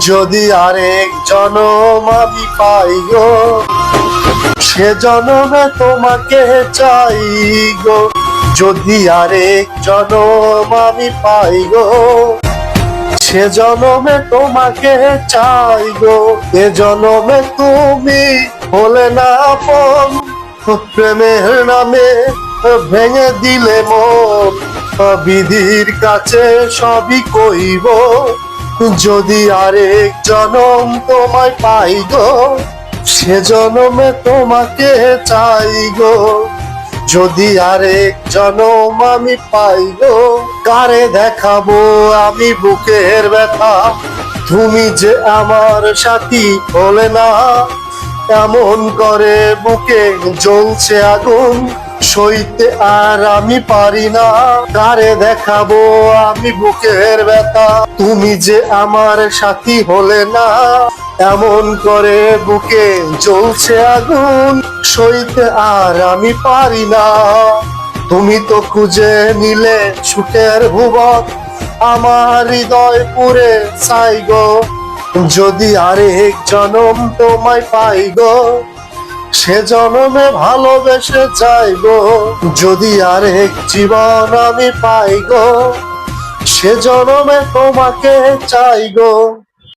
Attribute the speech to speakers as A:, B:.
A: যদি আরেক জনম আমি পাই গো, সে জনমে তোমাকে চাই গো। যদি আরেক জনম আমি পাই গো, সে জনমে তোমাকে চাই গো। এ জনমে তুমি হলে না আপন, প্রেমের নামে ভেঙে দিলে মন। বিধির কাছে সবই কইব, যদি আরেক জনম তোমায় পাই গো, সে জনমে তোমাকে চাই গো। যদি আরেক জনম আমি পাই গো, কারে দেখাবো আমি বুকের ব্যথা, তুমি যে আমার সাথী হলে না। এমন করে বুকে জ্বলছে আগুন, সইতে আর আমি পারি না। কারে দেখাবো আমি বুকের ব্যথা, তুমি যে আমার সাথী হলে না। এমন করে বুকে জ্বলছে আগুন, সইতে আর আমি পারি না। তুমি তো খুঁজে নিলে সুখের ভুবন, আমার হৃদয় পুরে চাই গো। যদি আরেক জনম তোমায় পাই গো, সে জনমে ভালোবেসে যাইগো। যদি আরেক জীবন আমি পাই গো, সে জনমে তোমাকে চাই গো।